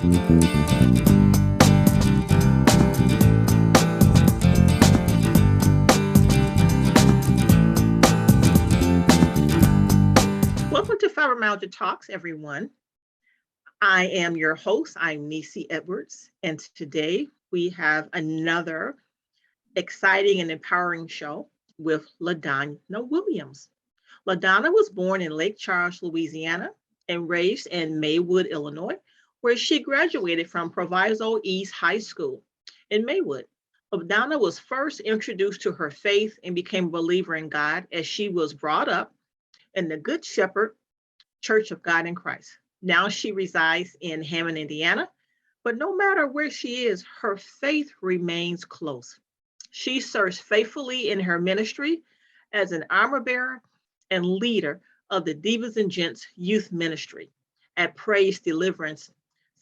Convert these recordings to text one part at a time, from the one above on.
Welcome to Fibromyalgia Talks, everyone. I am your host. I'm Necie Edwards, and today we have another exciting and empowering show with LaDonna Williams. LaDonna was born in Lake Charles, Louisiana, and raised in Maywood, Illinois, where she graduated from Proviso East High School in Maywood. LaDonna was first introduced to her faith and became a believer in God as she was brought up in the Good Shepherd Church of God in Christ. Now she resides in Hammond, Indiana, but no matter where she is, her faith remains close. She serves faithfully in her ministry as an armor bearer and leader of the Divas and Gents Youth Ministry at Praise Deliverance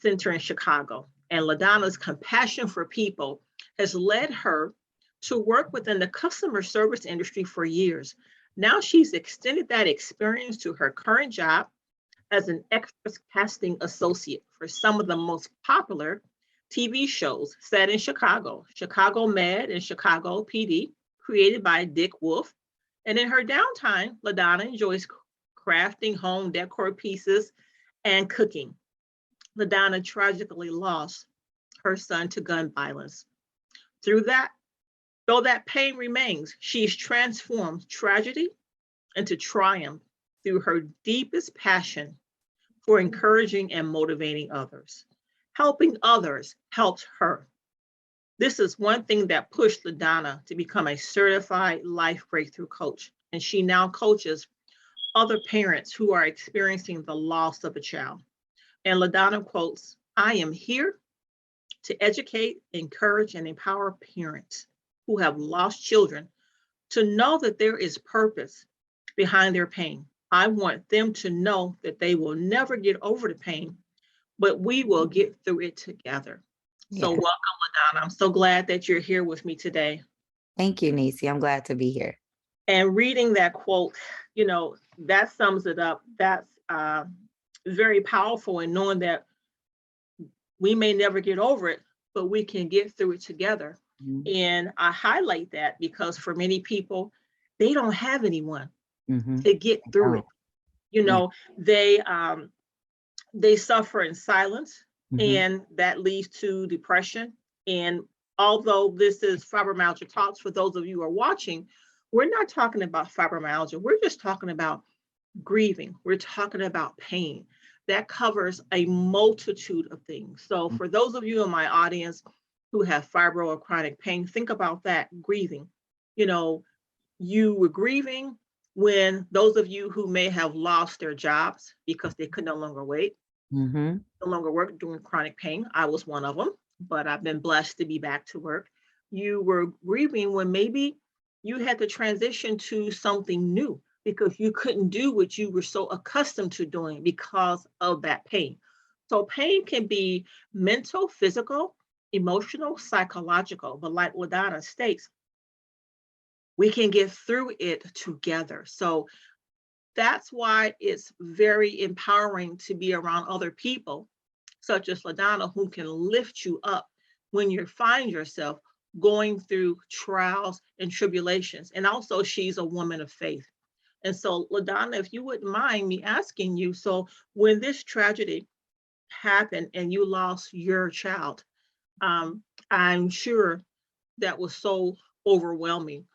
Center in Chicago. And LaDonna's compassion for people has led her to work within the customer service industry for years. Now she's extended that experience to her current job as an extras casting associate for some of the most popular TV shows set in Chicago, Chicago Med and Chicago PD, created by Dick Wolf. And in her downtime, LaDonna enjoys crafting home decor pieces and cooking. LaDonna tragically lost her son to gun violence. Though that pain remains, she's transformed tragedy into triumph through her deepest passion for encouraging and motivating others. Helping others helped her. This is one thing that pushed LaDonna to become a certified life breakthrough coach. And she now coaches other parents who are experiencing the loss of a child. And LaDonna quotes, "I am here to educate, encourage, and empower parents who have lost children to know that there is purpose behind their pain. I want them to know that they will never get over the pain, but we will get through it together." So welcome, LaDonna. I'm so glad that you're here with me today. Thank you, Necie. I'm glad to be here. And reading that quote, that sums it up. That's very powerful, and knowing that we may never get over it, but we can get through it together. Mm-hmm. And I highlight that because for many people, they don't have anyone to get through it. They suffer in silence, and that leads to depression. And although this is Fibromyalgia Talks, for those of you who are watching, we're not talking about fibromyalgia. We're just talking about grieving. We're talking about pain. That covers a multitude of things. So for those of you in my audience who have fibro or chronic pain, think about that, grieving. You were grieving when those of you who may have lost their jobs because they could no longer wait, no longer work during chronic pain. I was one of them, but I've been blessed to be back to work. You were grieving when maybe you had to transition to something new because you couldn't do what you were so accustomed to doing because of that pain. So pain can be mental, physical, emotional, psychological, but like LaDonna states, we can get through it together. So that's why it's very empowering to be around other people, such as LaDonna, who can lift you up when you find yourself going through trials and tribulations. And also, she's a woman of faith. And so, LaDonna, if you wouldn't mind me asking you, so when this tragedy happened and you lost your child, I'm sure that was so overwhelming.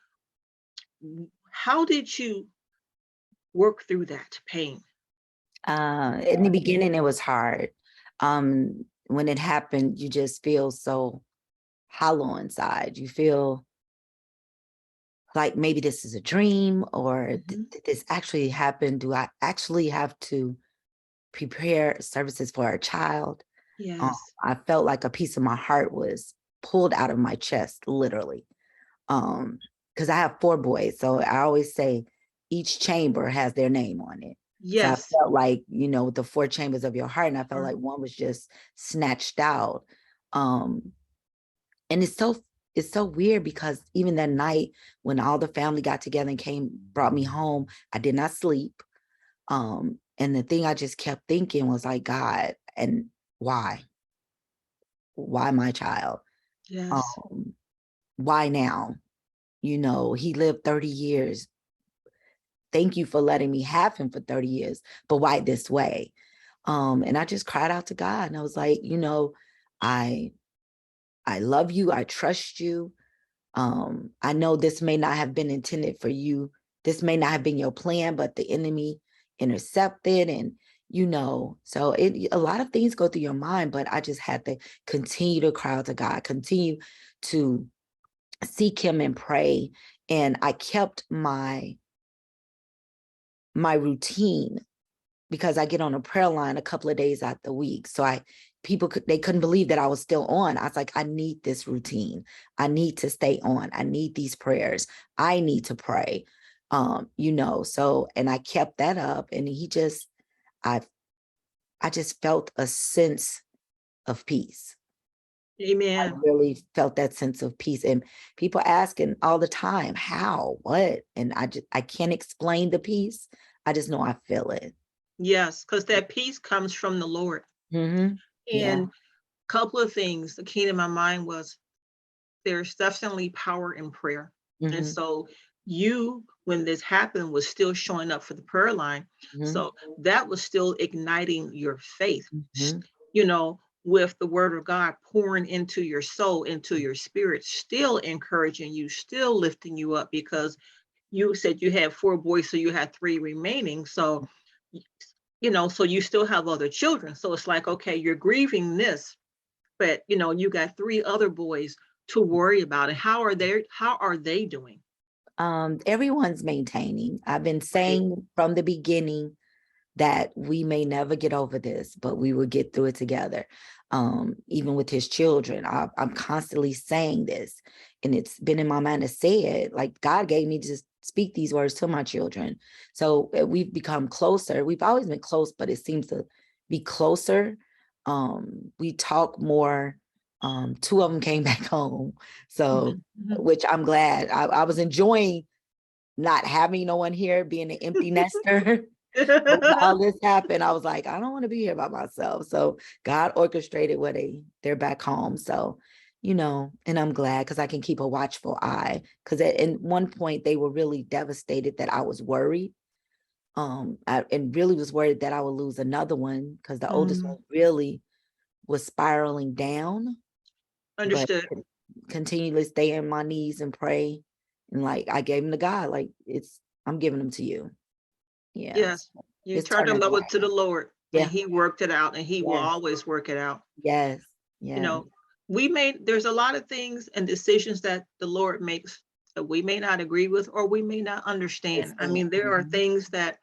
How did you work through that pain? In the beginning, it was hard. When it happened, you just feel so hollow inside. You feel like maybe this is a dream, or did this actually happen? Do I actually have to prepare services for a child? Yes. I felt like a piece of my heart was pulled out of my chest, literally. Because I have 4 boys. So I always say each chamber has their name on it. Yes. So I felt like, the 4 chambers of your heart. And I felt like one was just snatched out. And it's so weird because even that night when all the family got together and brought me home, I did not sleep. And the thing I just kept thinking was like, God, and why? why my child? Yes. Um, why now? You know, he lived 30 years. Thank you for letting me have him for 30 years, but why this way? And I just cried out to God, and I was like, you know, I love you. I trust you. I know this may not have been intended for you. This may not have been your plan, but the enemy intercepted, and you know, so a lot of things go through your mind, but I just had to continue to cry out to God, continue to seek him and pray. And I kept my routine, because I get on a prayer line a couple of days out the week. So they couldn't believe that I was still on. I was like, I need this routine. I need to stay on. I need these prayers. I need to pray. You know, so, and I kept that up, and I just felt a sense of peace. I Amen. really felt that sense of peace. And people asking all the time, how, what? And I can't explain the peace. I just know I feel it. Yes, because that peace comes from the Lord. Mm-hmm. Yeah. And a couple of things that came to my mind was there's definitely power in prayer. And Mm-hmm. so you, when this happened, was still showing up for the prayer line. Mm-hmm. So that was still igniting your faith, Mm-hmm. you know, with the word of God pouring into your soul, into your spirit, still encouraging you, still lifting you up, because you said you had 4 boys, so you had 3 remaining. So, you know, so you still have other children. So it's like, okay, you're grieving this, but you know, you got 3 other boys to worry about. And how are they doing? Everyone's maintaining. I've been Right. saying from the beginning that we may never get over this, but we will get through it together. Even with his children, I'm constantly saying this, and it's been in my mind to say it. Like, God gave me to speak these words to my children. So we've become closer. We've always been close, but it seems to be closer. We talk more. 2 of them came back home. So, Mhm, mhm. which I'm glad. I was enjoying not having no one here, being an empty nester. But when all this happened, I was like, I don't want to be here by myself. So God orchestrated where they're back home. So, you know, and I'm glad, because I can keep a watchful eye. Because at one point they were really devastated that I was worried. And really was worried that I would lose another one, because the oldest one Mm, really was spiraling down. But understood. continually stay on my knees and pray. And like, I gave him to God, like, I'm giving them to you. Yes. Yes, you It's turned them turning over to the around. Lord, and Yeah. He worked it out, and He will Yes. always work it out. Yes. You Yes. know, there's a lot of things and decisions that the Lord makes that we may not agree with, or we may not understand. I mean, there are Mhm. things that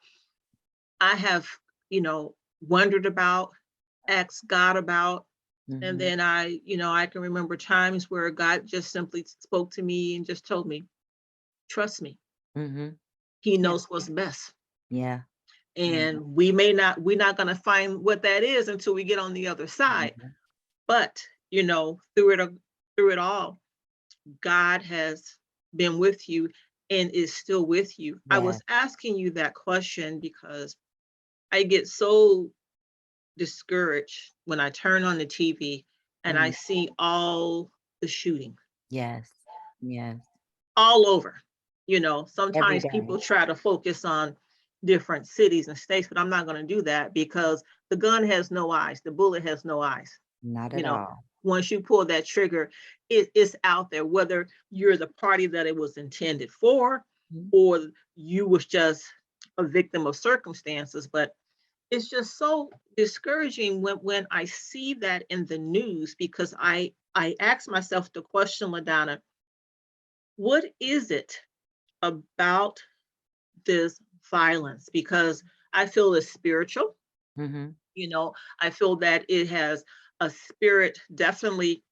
I have, you know, wondered about, asked God about. And Mhm. then I can remember times where God just simply spoke to me and just told me, trust me, Mhm. He Yeah. knows what's best. Yeah. Yeah. And we're not going to find what that is until we get on the other side. Mhm. But, you know, through it all, God has been with you and is still with you. I Yeah. was asking you that question because I get so discouraged when I turn on the TV and I Mm. see all the shooting Yes. Yes. all over. You know, Every sometimes day. people try to focus on different cities and states, but I'm not going to do that, because the gun has no eyes, the bullet has no eyes. Not You at know, all. once you pull that trigger, it's out there, whether you're the party that it was intended for, Mhm. or you was just a victim of circumstances. But it's just so discouraging when I see that in the news, because I ask myself the question, LaDonna, what is it about this violence? Because I feel it's spiritual. Mhm. You know, I feel that it has a spirit definitely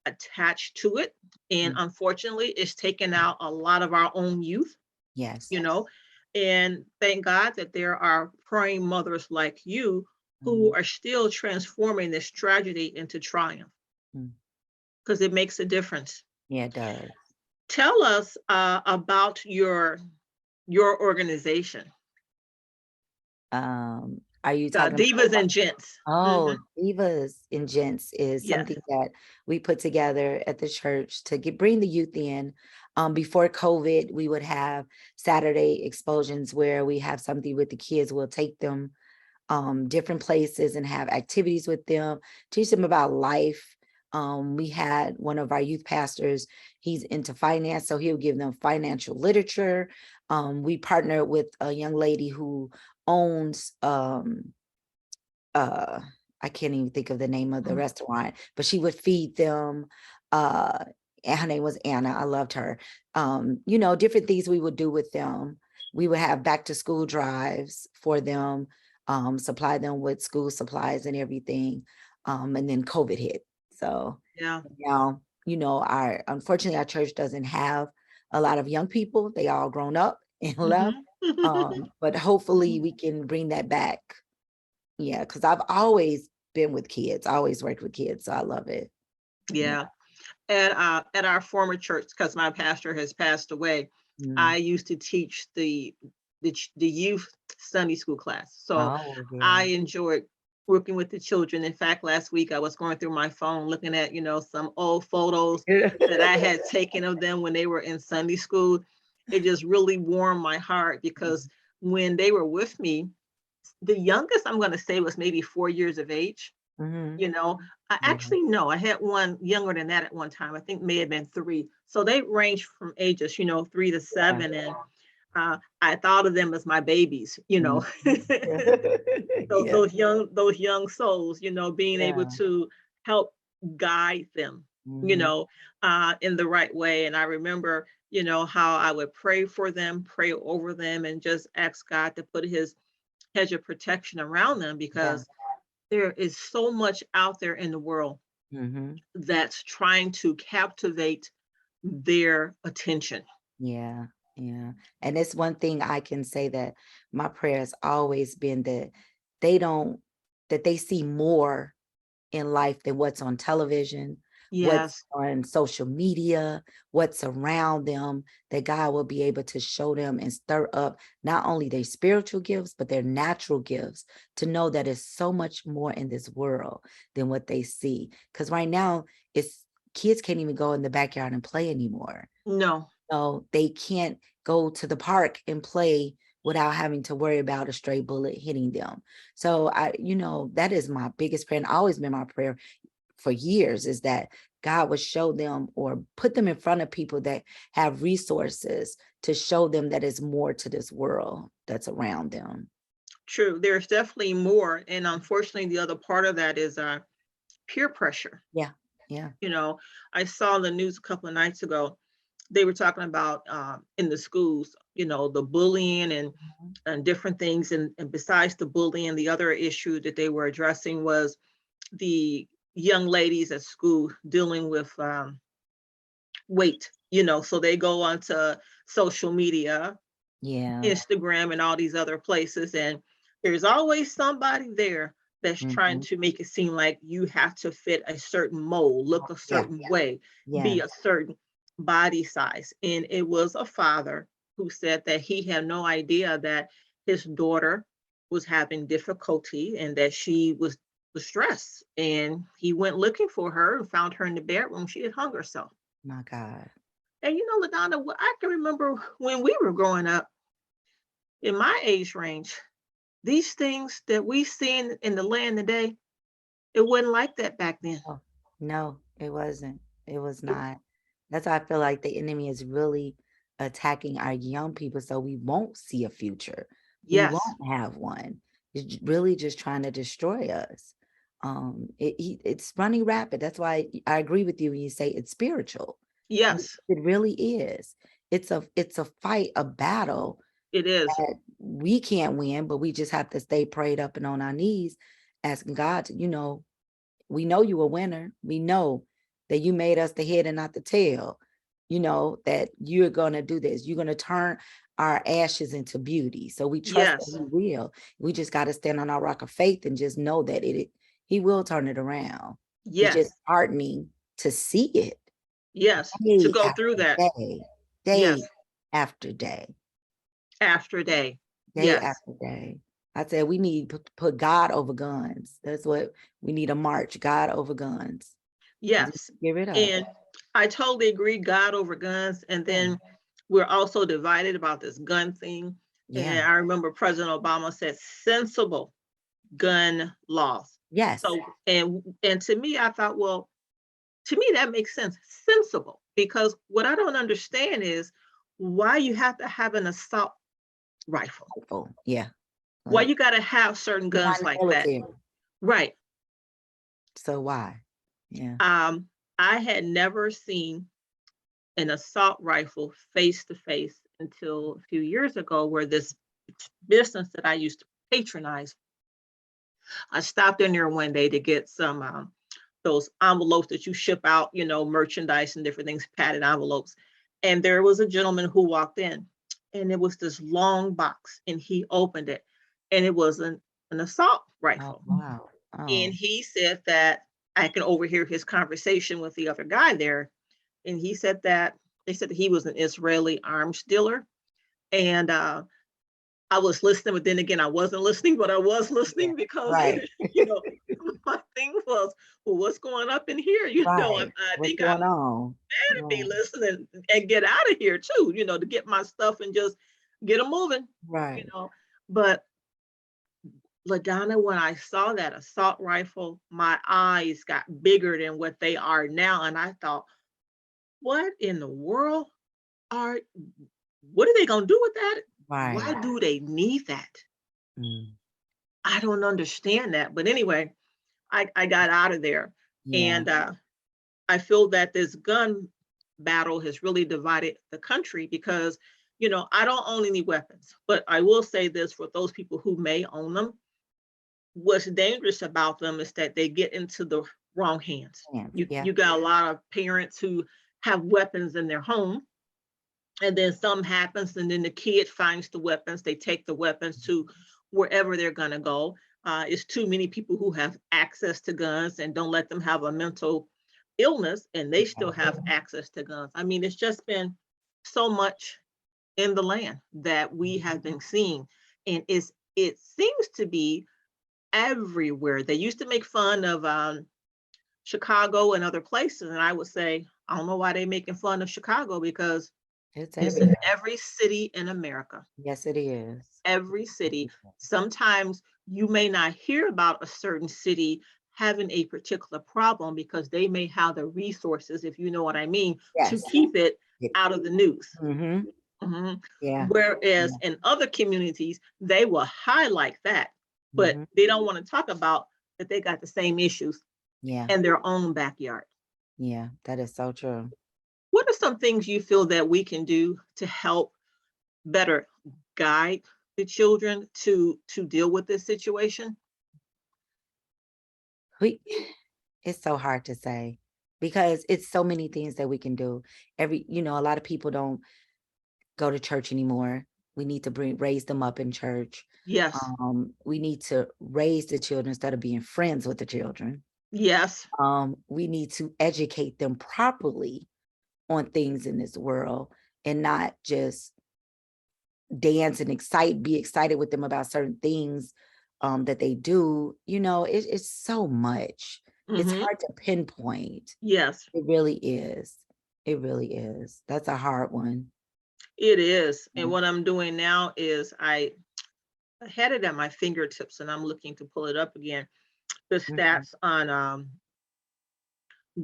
attached to it. And Mm. unfortunately, it's taken out a lot of our own youth, Yes. you know. And thank God that there are praying mothers like you who Mhm. are still transforming this tragedy into triumph, Mm. because it makes a difference. Yeah, it does. Tell us your organization. Our Are you talking about? Divas and Gents. Oh, Divas and Gents is Yes. something that we put together at the church to bring the youth in. Before COVID, we would have Saturday explosions where we have something with the kids. We'll take them different places and have activities with them, teach them about life. We had one of our youth pastors, he's into finance, so he'll give them financial literature. We partnered with a young lady who owns I can't even think of the name of the restaurant, but she would feed them. And her name was Anna. I loved her. Different things we would do with them. We would have back to school drives for them, supply them with school supplies and everything. And then COVID hit. So Yeah. now, unfortunately, our church doesn't have a lot of young people. They all grown up and left. But hopefully we can bring that back. Yeah, because I've always been with kids. I always worked with kids, so I love it. Yeah. At our former church, because my pastor has passed away, I Mm. used to teach the youth Sunday school class. So Oh, I yeah. enjoyed working with the children. In fact, last week I was going through my phone looking at, some old photos that I had taken of them when they were in Sunday school. It just really warmed my heart because when they were with me, the youngest I'm going to say was maybe 4 years of age. Mhm. You know, I Yeah. actually no, I had one younger than that at one time. I think may have been 3. So they ranged from ages, 3 to 7, and I thought of them as my babies. Mhm. Those Yeah. those young souls, being able Yeah. to help guide them, Mhm. in the right way. And I remember, how I would pray for them, pray over them, and just ask God to put His hedge of protection around them Yeah. because there is so much out there in the world Mhm. that's trying to captivate their attention. Yeah. Yeah. And it's one thing I can say that my prayer has always been that they don't that they see more in life than what's on television, what's Yes, on social media, what's around them, that God will be able to show them and stir up not only their spiritual gifts, but their natural gifts to know that it's so much more in this world than what they see. Because right now, it's kids can't even go in the backyard and play anymore. no, So they can't go to the park and play without having to worry about a stray bullet hitting them. So that is my biggest prayer and always been my prayer for years is that God would show them or put them in front of people that have resources to show them that it's more to this world that's around them. true. There's definitely more. And unfortunately, the other part of that is peer pressure. Yeah. Yeah. You know, I saw the news a couple of nights ago. They were talking about in the schools, the bullying and different things. And besides the bullying, the other issue that they were addressing was the young ladies at school dealing with weight. So they go onto social media, Yeah. Instagram, and all these other places, and there's always somebody there that's trying Mhm. to make it seem like you have to fit a certain mold, look a Yeah. certain way, Yeah. be a certain body size. And it was a father who said that he had no idea that his daughter was having difficulty and that she was stressed. And he went looking for her and found her in the bedroom. She had hung herself. My God. And LaDonna, I can remember when we were growing up in my age range, these things that we see in the land today, it wasn't like that back then. Oh, no, it wasn't. It was It- not. That's why I feel like the enemy is really attacking our young people so we won't see a future. We yes, won't have one. It's really just trying to destroy us. It's running rapid. That's why I agree with you when you say it's spiritual. yes, It really is. It's a fight, a battle it is. that we can't win, but we just have to stay prayed up and on our knees, asking God to, we know you a winner. We know that you made us the head and not the tail. You know that you're going to do this. You're going to turn our ashes into beauty. So we trust that Yes, he will. We just got to stand on our rock of faith and just know that he will turn it around. It's just yes, heartening to see it yes. To day go through after that. day, Yes, day after day, after day. day Yes, after day. I said we need to put God over guns. That's what we need, a march, God over guns. Yes. Give it up. And I totally agree, God over guns. And then we're also divided about this gun thing. And I remember President Obama said sensible gun laws. Yes. So, and to me, I thought, well, to me, that makes sense, sensible, because what I don't understand is why you have to have an assault rifle. Yeah. Why you got to have certain guns like that. Right. So why? Yeah. I had never seen an assault rifle face to face until a few years ago, where this business that I used to patronize, I stopped in there one day to get some those envelopes that you ship out, you know, merchandise and different things, padded envelopes. And there was a gentleman who walked in, and it was this long box, and he opened it, and it was an assault rifle. Oh, wow. And he said that I can overhear his conversation with the other guy there. And he said that they said that he was an Israeli arms dealer. And I was listening, but then again, I wasn't listening, but I was listening because, you know, my thing was, well, what's going up in here? You know, I think I better be listening and get out of here too, you know, to get my stuff and just get them moving, you know. But LaDonna, when I saw that assault rifle, my eyes got bigger than what they are now. And I thought, what in the world what are they going to do with that? Why do they need that? I don't understand that. But anyway, I got out of there. And I feel that this gun battle has really divided the country because, you know, I don't own any weapons, but I will say this for those people who may own them. What's dangerous about them is that they get into the wrong hands. You got a lot of parents who have weapons in their home, and then something happens, and then the kid finds the weapons. They take the weapons to wherever they're going to go. It's too many people who have access to guns and don't let them have a mental illness, and they still have access to guns. I mean, it's just been so much in the land that we have been seeing, and it seems to be everywhere. They used to make fun of Chicago and other places, and I would say, I don't know why they're making fun of Chicago, because it's in every city in America. Yes, it is. Every city. Sometimes you may not hear about a certain city having a particular problem because they may have the resources, if you know what I mean, to keep it out of the news. Whereas in other communities, they will highlight that, but they don't want to talk about that they got the same issues in their own backyard. Yeah, that is so true. What are some things you feel that we can do to help better guide the children to deal with this situation? It's so hard to say because it's so many things that we can do. You know, a lot of people don't go to church anymore. We need to raise them up in church. Yes. We need to raise the children instead of being friends with the children. Yes. We need to educate them properly on things in this world and not just dance and be excited with them about certain things that they do. You know, it's so much. It's hard to pinpoint. Yes. It really is. It really is. That's a hard one. It is. And what I'm doing now is I had it at my fingertips, and I'm looking to pull it up again. The stats on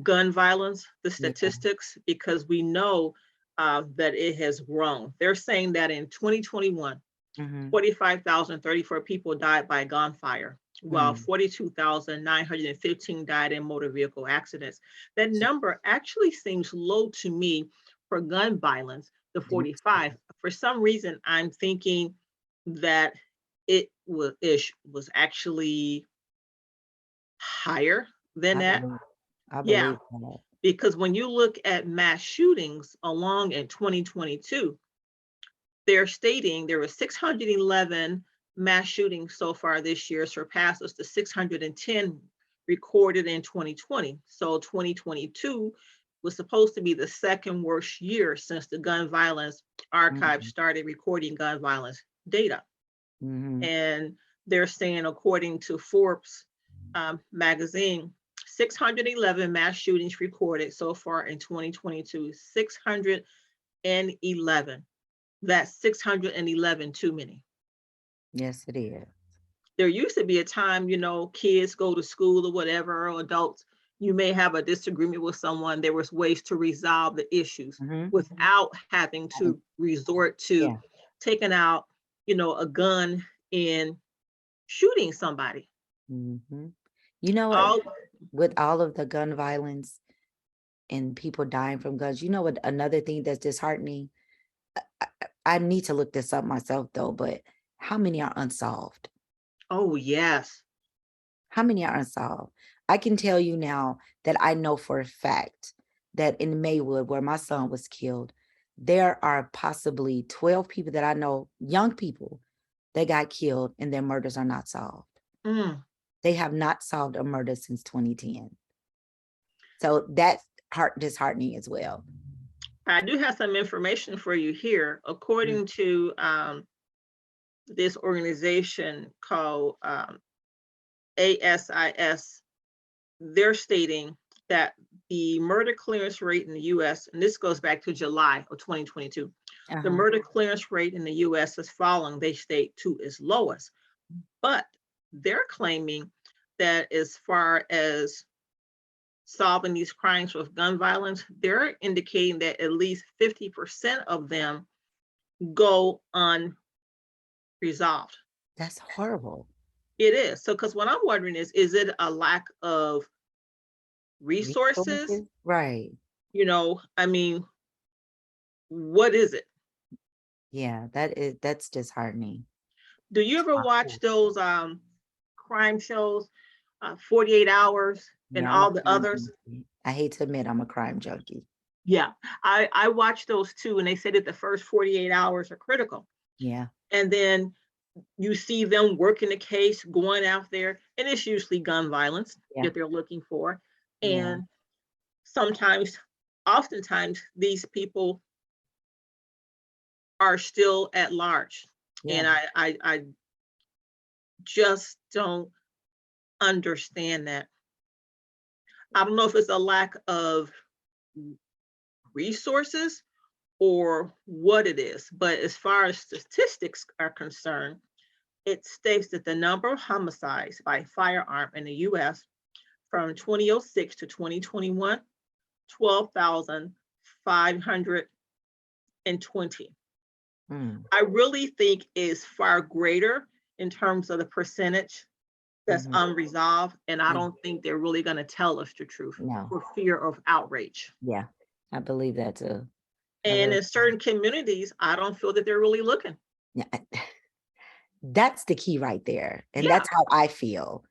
gun violence, the statistics, because we know that it has grown. They're saying that in 2021, 45,034 people died by gunfire, while 42,915 died in motor vehicle accidents. That number actually seems low to me for gun violence, the 45. For some reason, I'm thinking that it was actually higher than that. I believe that. Because when you look at mass shootings along in 2022, they're stating there were 611 mass shootings so far this year, surpasses the 610 recorded in 2020. So 2022 was supposed to be the second worst year since the Gun Violence Archive started recording gun violence data. And they're saying, according to Forbes magazine, 611 mass shootings recorded so far in 2022. 611. That's 611 too many. Yes, it is. There used to be a time, kids go to school or whatever, or adults, you may have a disagreement with someone. There was ways to resolve the issues without having to resort to Yeah. taking out, a gun and shooting somebody. You know what? All, With all of the gun violence and people dying from guns, you know what? Another thing that's disheartening. I need to look this up myself though, but how many are unsolved? oh, yes. How many are unsolved? I can tell you now that I know for a fact that in Maywood, where my son was killed, there are possibly 12 people that I know, young people, that got killed and their murders are not solved. They have not solved a murder since 2010. So that's disheartening as well. I do have some information for you here. According to this organization called ASIS, they're stating that the murder clearance rate in the US, and this goes back to July of 2022, the murder clearance rate in the US is falling, they state, to its lowest. But they're claiming that as far as solving these crimes with gun violence, they're indicating that at least 50% of them go unresolved. That's horrible. It is. So, because what I'm wondering is it a lack of resources? Right. I mean, what is it? Yeah, that's disheartening. Do you ever watch those crime shows, 48 Hours and Yeah, all the others? I hate to admit I'm a crime junkie. Yeah, I watch those too, and they say that the first 48 hours are critical. Yeah. And then you see them working the case, going out there, and it's usually gun violence that they're looking for. And oftentimes, these people are still at large. And I just don't understand that. I don't know if it's a lack of resources or what it is, but as far as statistics are concerned, it states that the number of homicides by firearm in the US from 2006 to 2021, 12,520. I really think is far greater in terms of the percentage that's unresolved. And I don't think they're really going to tell us the truth for fear of outrage. Yeah, I believe that too. And in certain communities, I don't feel that they're really looking. Yeah, that's the key right there. And that's how I feel.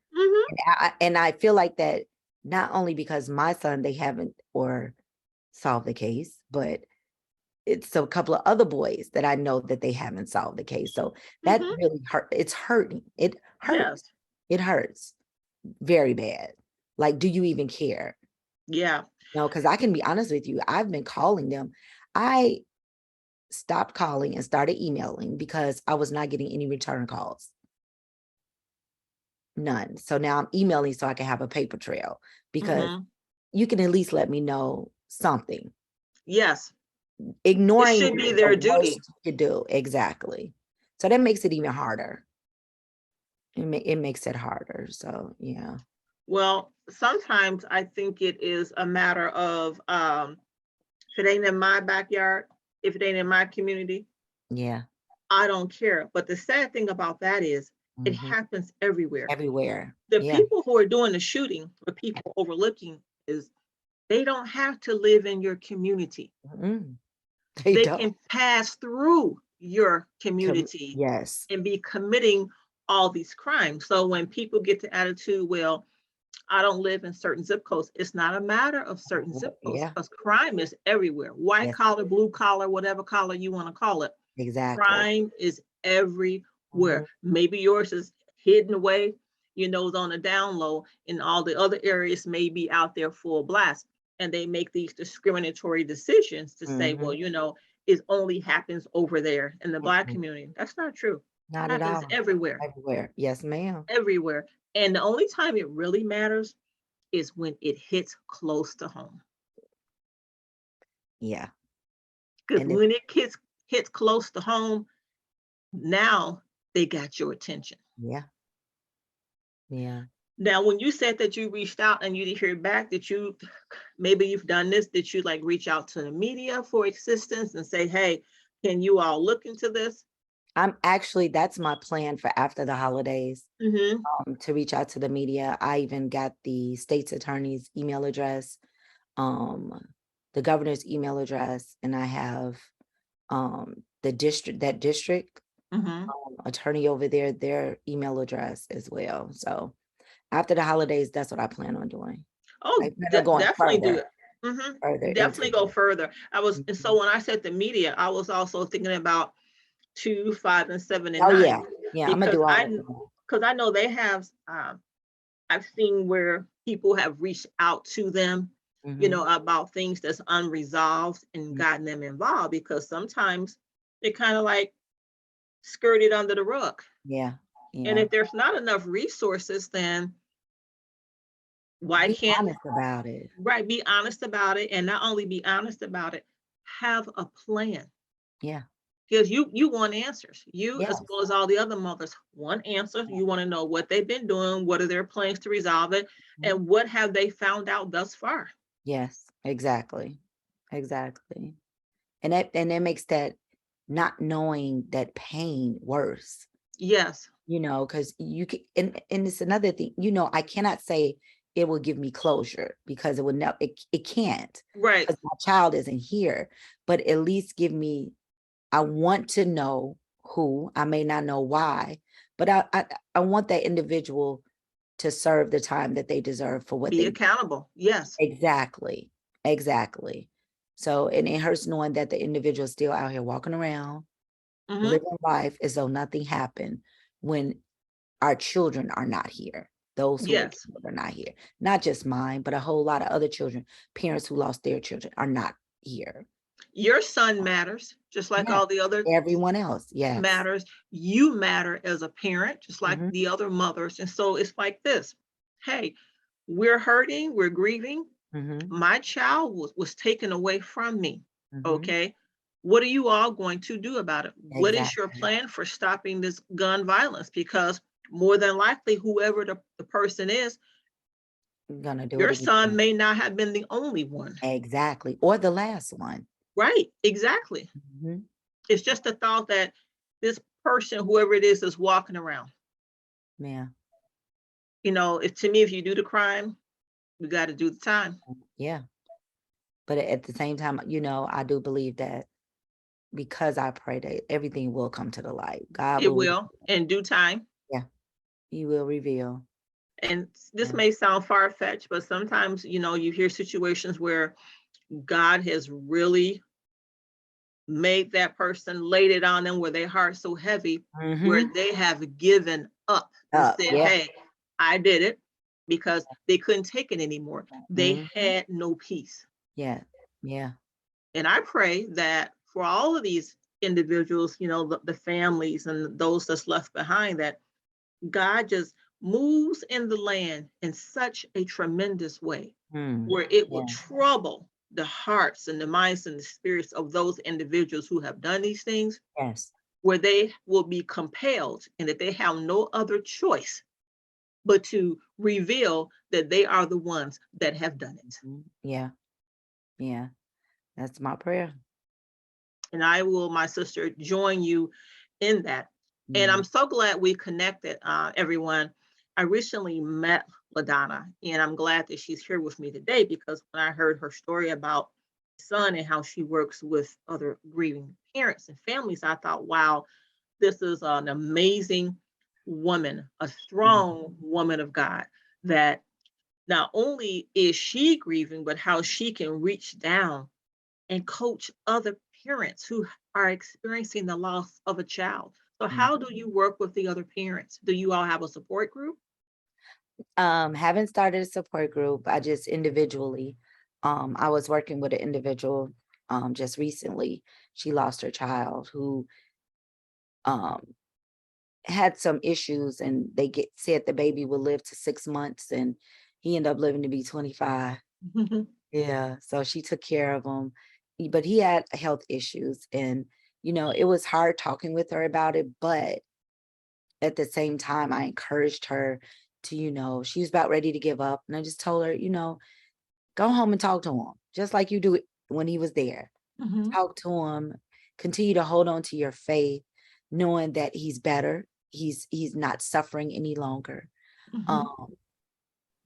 And I feel like that not only because my son, they haven't or solved the case, but it's a couple of other boys that I know that they haven't solved the case. So that really hurt. It's hurting. It hurts. It hurts very bad. Like, do you even care? Yeah. No, because I can be honest with you. I've been calling them. I stopped calling and started emailing because I was not getting any return calls. None. So now I'm emailing so I can have a paper trail because you can at least let me know something. Yes. Ignoring it should be their duty to do. Exactly. So that makes it even harder. It makes it harder. So yeah. Well, sometimes I think it is a matter of if it ain't in my backyard, if it ain't in my community, I don't care. But the sad thing about that is it happens everywhere. Everywhere. The people who are doing the shooting, the people overlooking, is they don't have to live in your community. They can pass through your community and be committing all these crimes. So when people get the attitude, well, I don't live in certain zip codes, it's not a matter of certain zip codes because crime is everywhere. White collar, blue collar, whatever collar you want to call it. Exactly. Crime is everywhere. Maybe yours is hidden away, on the down low, and all the other areas may be out there full blast. And they make these discriminatory decisions to say, well, it only happens over there in the Black community. That's not true. Not at Happens all. everywhere, Everywhere. Yes, ma'am. everywhere. And the only time it really matters is when it hits close to home. Yeah. Because And it, when it hits close to home, now they got your attention. yeah, yeah. Now, when you said that you reached out and you didn't hear back, that you maybe you've done this, that you like reach out to the media for assistance and say, hey, can you all look into this? I'm actually, that's my plan for after the holidays, Mm-hmm. to reach out to the media. I even got the state's attorney's email address, um, the governor's email address, and I have that district Mm-hmm. attorney over there, their email address as well. So after the holidays, that's what I plan on doing. I Oh, plan on going definitely do further, it. Mm-hmm. into Definitely go it. further. And so Mhm. when I said the media, I was also thinking about 2, 5, and 7 and Oh 9 yeah, yeah. I'm gonna because do all of them. I know they have. I've seen where people have reached out to them, Hmm. about things that's unresolved and gotten them involved because sometimes they kind of like skirt it under the rug. Yeah, And yeah. if there's not enough resources, then why Be can't honest about it. right be honest about it, and not only be honest about it, have a plan. Yeah. Because you want answers. You, as Yes. well as all the other mothers, want answers. You want to know what they've been doing, what are their plans to resolve it, Mhm. and what have they found out thus far. Yes, exactly. Exactly. And that makes that not knowing that pain worse, Yes, because you can, and it's another thing, I cannot say it will give me closure because it would never, it can't, right. because my child isn't here, but at least give me, I want to know who, I may not know why, but I want that individual to serve the time that they deserve for what Be they. accountable. Yes. Exactly. Exactly. So, and it hurts knowing that the individual is still out here walking around, Hmm. living life as though nothing happened when our children are not here. Those who were Yes. killed are not here. Not just mine, but a whole lot of other children, parents who lost their children are not here. Your son matters, just like Yeah. all the other Everyone else. Yes. matters. You matter as a parent, just like Hmm. the other mothers. And so it's like this. Hey, we're hurting, we're grieving. Hmm. My child was taken away from me. Hmm. Okay. What are you all going to do about it? What is your Exactly. plan for stopping this gun violence? Because more than likely, whoever the person is, I'm gonna do it your son again. may not have been the only one. Exactly. Or the last one. Right. Exactly. Hmm. It's just the thought that this person, whoever it is walking around. Yeah. If to me, if you do the crime, you got to do the time. Yeah. But at the same time, I do believe that because I pray that everything will come to the light. God It will, will in due time. yeah, He will reveal. And this Yeah. may sound far fetched, but sometimes, you hear situations where God has really made that person laid it on them where their heart's so heavy, where Hmm. they have given up and said, Yeah. hey, I did it because they couldn't take it anymore. They Hmm. had no peace. Yeah. Yeah. And I pray that for all of these individuals, the families and those that's left behind, that God just moves in the land in such a tremendous way Mm. where it will Yeah. trouble the hearts and the minds and the spirits of those individuals who have done these things, Yes. where they will be compelled and that they have no other choice but to reveal that they are the ones that have done it. Mhm. Yeah. Yeah. That's my prayer. And I will, my sister, join you in that. And Yeah. I'm so glad we connected, everyone. I recently met LaDonna, and I'm glad that she's here with me today because when I heard her story about son and how she works with other grieving parents and families, I thought, wow, this is an amazing woman, a Mm. strong woman of God, that not only is she grieving, but how she can reach down and coach other parents who are experiencing the loss of a child. So Mm. how do you work with the other parents? Do you all have a support group? Haven't started a support group. I just individually, I was working with an individual, just recently. She lost her child who, um, had some issues, and they said the baby would live to 6 months, and he ended up living to be 25. Yeah, so she took care of him, but he had health issues, and it was hard talking with her about it, but at the same time, I encouraged her to, she was about ready to give up, and I just told her, go home and talk to him, just like you do it when he was there. Mhm. Talk to him, continue to hold on to your faith, knowing that he's better. He's not suffering any longer. Mhm. Um,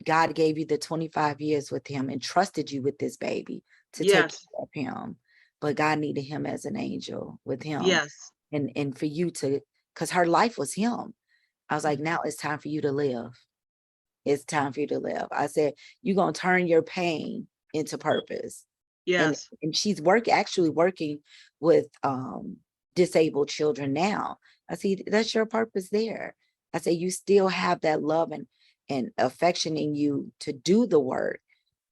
God gave you the 25 years with him and trusted you with this baby to take Yes. care of him. But God needed him as an angel with him. Yes. And for you to, because her life was him. I was like, Mhm. now it's time for you to live. It's time for you to live. I said, you're going to turn your pain into purpose. And Yes. she's actually working with disabled children now. I see that's your purpose there. I say you still have that love and affection in you to do the work.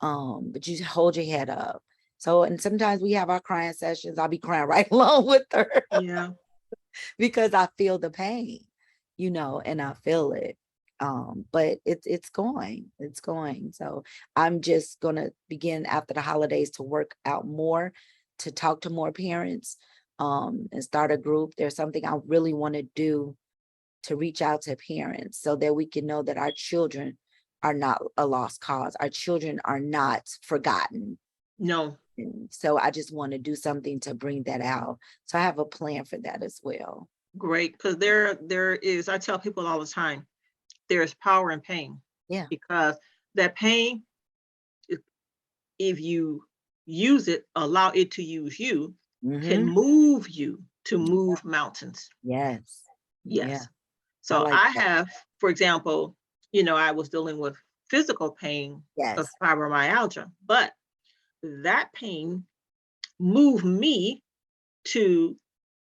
But you hold your head up. So, and sometimes we have our crying sessions. I'll be crying right along with her Yeah. because I feel the pain, and I feel it. But it's going. So I'm just gonna begin after the holidays to work out more, to talk to more parents, and start a group. There's something I really want to do to reach out to parents so that we can know that our children are not a lost cause. Our children are not forgotten. No. And so I just want to do something to bring that out. So I have a plan for that as well. Great. Because there is, I tell people all the time, there's power in pain, Yeah. because that pain, if if you use it, allow it to use you, can Mm-hmm. move you to move mountains. Yes. Yeah. Yes. I So like I that. have, for example, I was dealing with physical pain of Yes. fibromyalgia, but that pain moved me to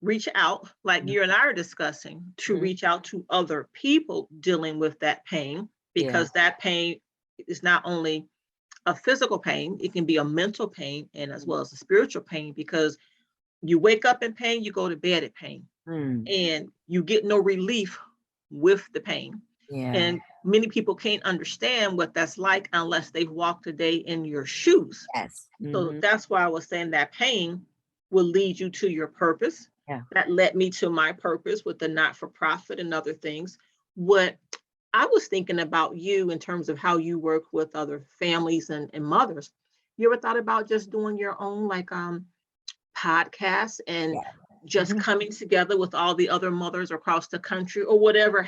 reach out, like you and I are discussing, to Mhm. reach out to other people dealing with that pain, Yeah. because that pain is not only a physical pain, it can be a mental pain and as well as a spiritual pain, because you wake up in pain, you go to bed in pain, Mm. and you get no relief with the pain. Yeah. And many people can't understand what that's like unless they've walked a day in your shoes. Yes. So Mhm. that's why I was saying that pain will lead you to your purpose. Yeah. That led me to my purpose with the not for profit and other things. What I was thinking about you in terms of how you work with other families and mothers. You ever thought about just doing your own podcast and Yeah. just Mhm. coming together with all the other mothers across the country, or whatever,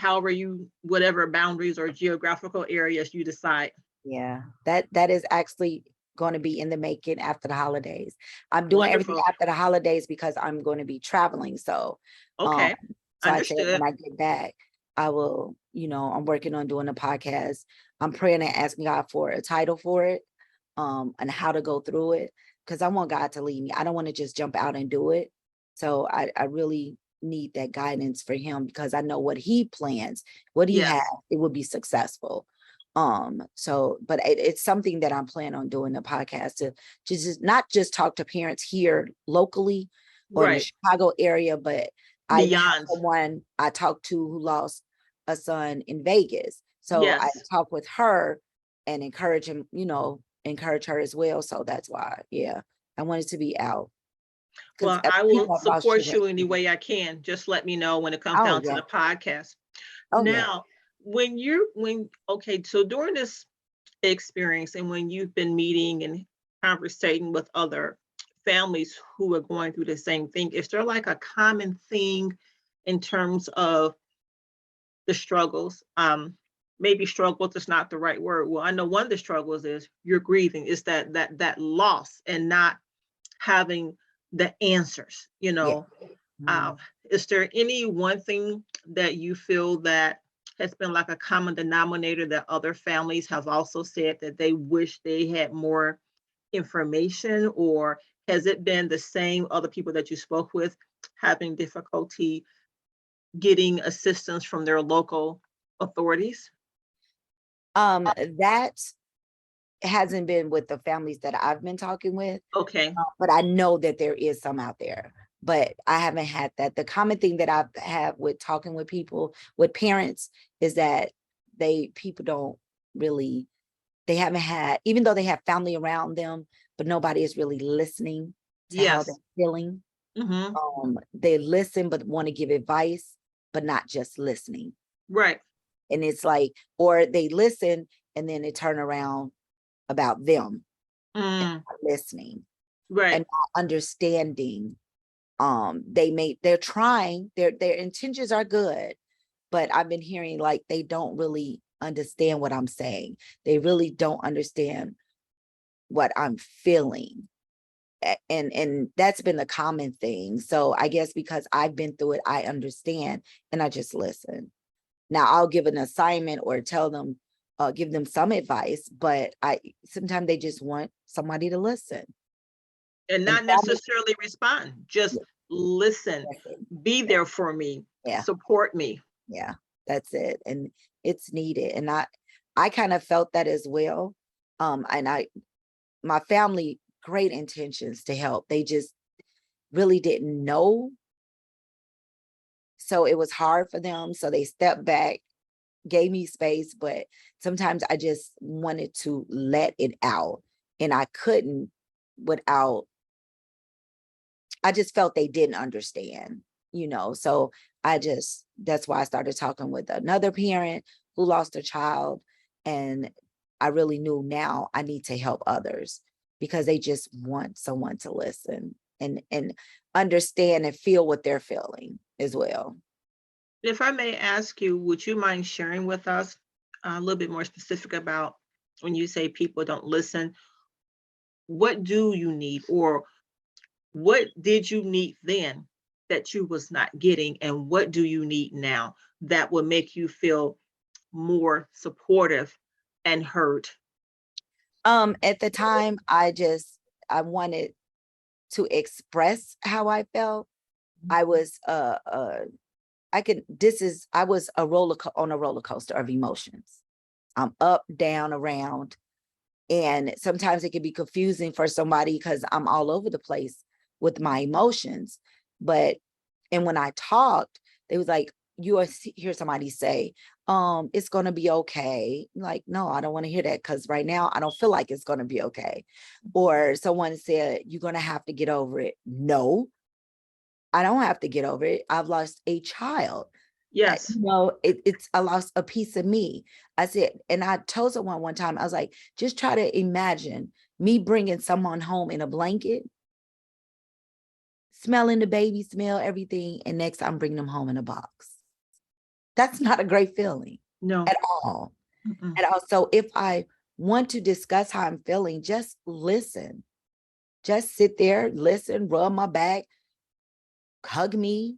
whatever boundaries or geographical areas you decide? Yeah. That is actually going to be in the making after the holidays. I'm doing everything Wonderful. after the holidays because I'm going to be traveling. Um, Okay. so I said when Understood. I get back, I will, I'm working on doing a podcast. I'm praying and asking God for a title for it, and how to go through it. Because I want God to lead me. I don't want to just jump out and do it. So I really need that guidance for him, because I know what he plans, what he has, Yes. it will be successful. So but it's something that I'm planning on doing, a podcast to just not just talk to parents here locally or in the Right. Chicago area, but I even have Beyond. someone I talked to who lost a son in Vegas. So I Yes. talk with her and encourage him, encourage her as well. So that's why, yeah, I wanted to be out because Well, I will people have lost support children. you any way I can. Just let me know when it comes Oh down to yeah. the podcast. Oh yeah. Now, okay, so during this experience and when you've been meeting and conversating with other families who are going through the same thing, is there like a common thing in terms of the struggles? Maybe struggles is not the right word. Well, I know one of the struggles is you're grieving, is that loss and not having the answers, Yeah. uh, Mm. is there any one thing that you feel that has been like a common denominator that other families have also said that they wish they had more information, or has it been the same other people that you spoke with having difficulty getting assistance from their local authorities? That hasn't been with the families that I've been talking with, Okay. but I know that there is some out there. but I haven't had that. The common thing that I've had with talking with people, with parents, is that people don't really, they haven't had, even though they have family around them, but nobody is really listening to how they're Yes. feeling. Hmm. They listen, but want to give advice, but not just listening. Right. And it's like, or they listen and then they turn around about them, Mm. not listening Right. and not understanding. They're trying, their intentions are good, but I've been hearing like they don't really understand what I'm saying. They really don't understand what I'm feeling. And that's been the common thing. So I guess because I've been through it, I understand, and I just listen. Now I'll give an assignment or tell them, give them some advice, but sometimes they just want somebody to listen. And And not necessarily respond, just listen, listen. be there for me, Yeah, support me. yeah, that's it. And it's needed. And I kind of felt that as well. And my family, great intentions to help. They just really didn't know. So it was hard for them. So they stepped back, gave me space, but sometimes I just wanted to let it out. And I couldn't without, I just felt they didn't understand, So that's why I started talking with another parent who lost a child. And I really knew now I need to help others because they just want someone to listen and understand and feel what they're feeling as well. If I may ask you, would you mind sharing with us a little bit more specific about when you say people don't listen, what do you need, or what did you need then that you was not getting, and what do you need now that will make you feel more supportive and heard? At the time, I wanted to express how I felt. I was I was on a roller coaster of emotions. I'm up, down, around. And sometimes it can be confusing for somebody because I'm all over the place with my emotions. And when I talked, they was like, hear somebody say, it's gonna be okay. Like, no, I don't want to hear that because right now I don't feel like it's gonna be okay. Or someone said, you're gonna have to get over it. No, I don't have to get over it. I've lost a child. Yes. It's I lost a piece of me. I said, and I told someone one time, I was like, just try to imagine me bringing someone home in a blanket, smelling the baby smell, everything, and next I'm bringing them home in a box. That's not a great feeling No. at all. Mm-mm. And also, if I want to discuss how I'm feeling, just listen. Just sit there, listen, rub my back, hug me,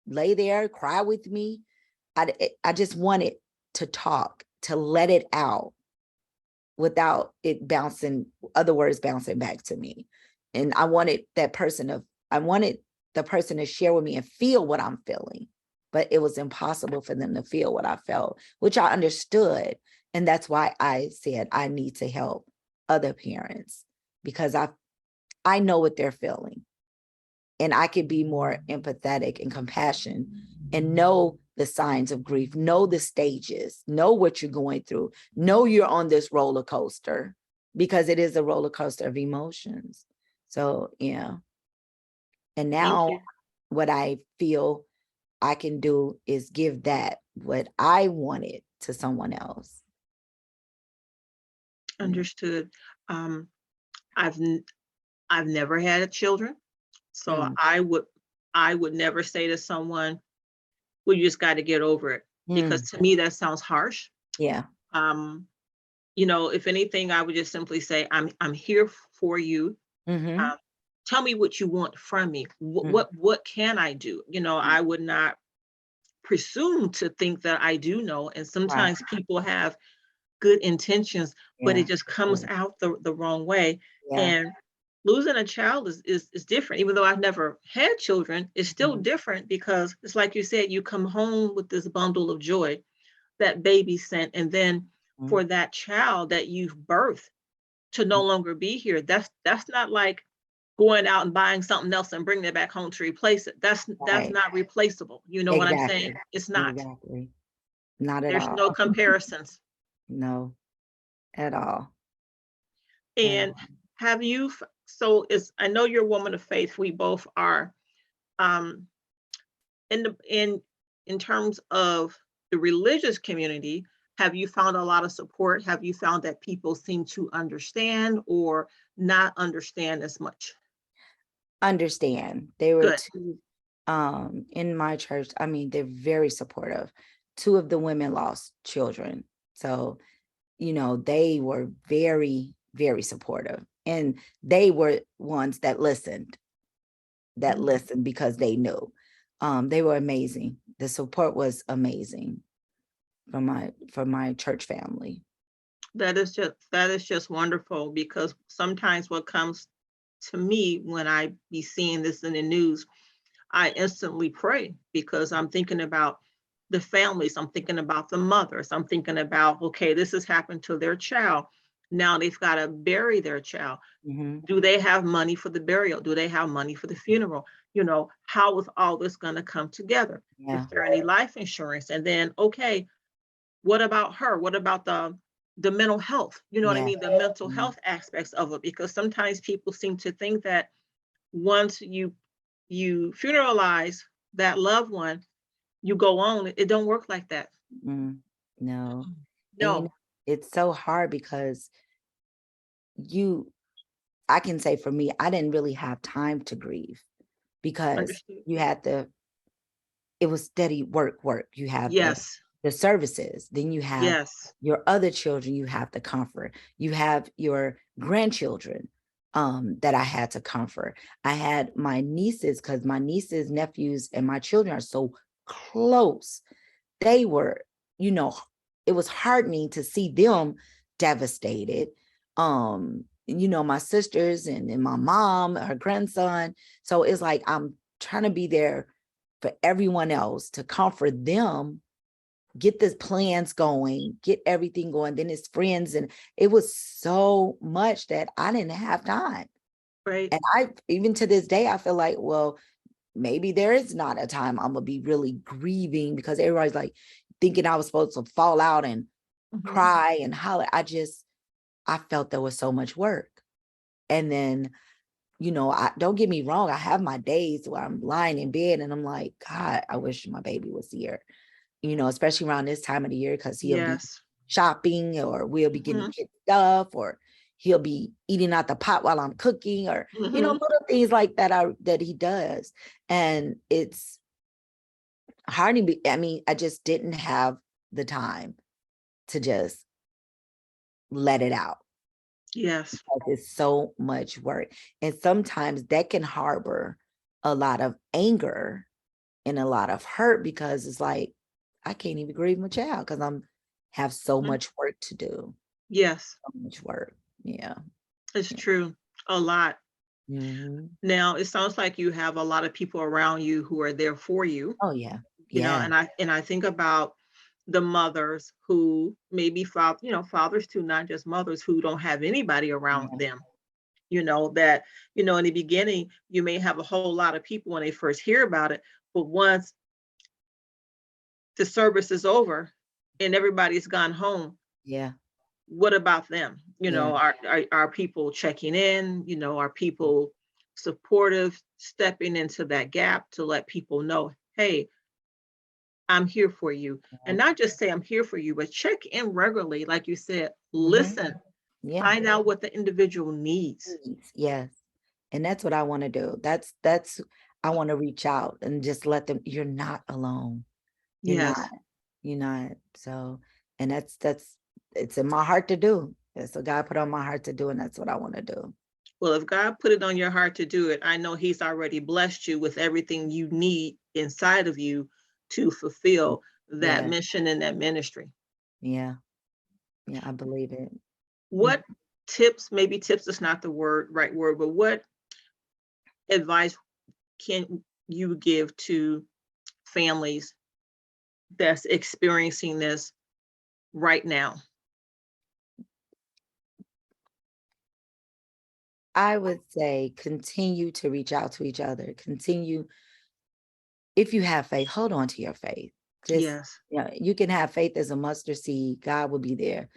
lay there, cry with me. I just wanted to talk, to let it out without it bouncing, other words bouncing back to me. And I wanted the person to share with me and feel what I'm feeling. But it was impossible for them to feel what I felt, which I understood. And that's why I said I need to help other parents because I know what they're feeling. And I could be more empathetic and compassionate and know the signs of grief, know the stages, know what you're going through, know you're on this roller coaster because it is a roller coaster of emotions. So, yeah. And Thank now you. what I feel I can do is give that what I wanted to someone else. Yeah. Understood. Um, I've n- I've never had children, so Mm, I would never say to someone, "Well, you just got to get over it," because mm, to me that sounds harsh. yeah. Um, if anything, I would just simply say, I'm here for you. Mm-hmm. Um, tell me what you want from me. What Mm, what can I do? mm, I would not presume to think that I do know. And right. sometimes people have good intentions, but Yeah. it just comes out the wrong way. Yeah. And losing a child is different. Even though I've never had children, it's still Mhm. different because it's like you said, you come home with this bundle of joy that baby sent, and then Mhm. for that child that you've birthed to no longer be here, that's not like going out and buying something else and bringing it back home to replace it. That's Right. not replaceable. You know what I'm saying? Exactly. It's not. Exactly. Not at There's all. no comparisons. No, at all. At And all. have you, so is, I know you're a woman of faith, we both are. Um, in the in terms of the religious community, have you found a lot of support? Have you found that people seem to understand or not understand as much? Understand. There were Good. two in my church. I mean, they're very supportive. Two of the women lost children. So, you know, they were very, very supportive. And they were ones that listened, because they knew. They were amazing. The support was amazing from my church family. That is just wonderful, because sometimes what comes to me when I be seeing this in the news, I instantly pray, because I'm thinking about the families, I'm thinking about the mothers, I'm thinking about, okay, this has happened to their child. Now they've got to bury their child. Mhm. Do they have money for the burial? Do they have money for the funeral? You know, how is all this going to come together? Is Yeah. there any life insurance? And then, okay, what about her? What about the mental health? You know what I Yeah. mean? The mental Mhm. health aspects of it, because sometimes people seem to think that once you funeralize that loved one, you go on. It don't work like that. Mm. No. And No. it's so hard because you I can say for me, I didn't really have time to grieve because Understood. you had the it was steady work, work. You have Yes. the services, then you have Yes. your other children you have to comfort. You have your grandchildren that I had to comfort. I had my nieces, because my nieces, nephews, and my children are so close. They were, you know, it was heartening to see them devastated. You know, my sisters and my mom, her grandson. So it's like I'm trying to be there for everyone else to comfort them, get the plans going, get everything going. Then his friends, and it was so much that I didn't have time. Right. And I, even to this day, I feel like, well, maybe there is not a time I'm gonna be really grieving, because everybody's like thinking I was supposed to fall out and Mhm. cry and holler. I felt there was so much work. And then, you know, I don't get me wrong, I have my days where I'm lying in bed and I'm like, God, I wish my baby was here. You know, especially around this time of the year, because he'll be Yes. shopping, or we'll be getting Mhm. kid stuff, or he'll be eating out the pot while I'm cooking, or, you know, Mhm. little things like that that he does. And it's hardly, I mean, I just didn't have the time to just let it out, Yes. because it's so much work. And sometimes that can harbor a lot of anger and a lot of hurt, because it's like, I can't even grieve my child because I'm have so Mhm. much work to do. Yes. So much work. Yeah. It's Yeah. true. A lot. Mhm. Now, it sounds like you have a lot of people around you who are there for you, Oh, yeah. you know, Yeah. and I think about the mothers who maybe fathers too, not just mothers, who don't have anybody around Yeah. them. You know, that, in the beginning, you may have a whole lot of people when they first hear about it, but once the service is over and everybody's gone home, Yeah. what about them? Yeah. Are people checking in? Are people supportive, stepping into that gap to let people know, hey, I'm here for you. And not just say I'm here for you, but check in regularly. Like you said, Mhm. listen, Yeah. find out what the individual needs. Please. Yes. And that's what I want to do. That's I want to reach out and just let them, you're not alone. You're not. Yes. You're not. So, and that's it's in my heart to do. That's what God put on my heart to do, and that's what I want to do. Well, if God put it on your heart to do it, I know He's already blessed you with everything you need inside of you to fulfill that Yeah. mission and that ministry. Yeah. Yeah. I believe it. Mm. What tips, maybe tips is not the right word, but what advice can you give to families that's experiencing this right now? I would say continue to reach out to each other. Continue, if you have faith, hold on to your faith. Just, Yes. you can have faith as a mustard seed. God will be there.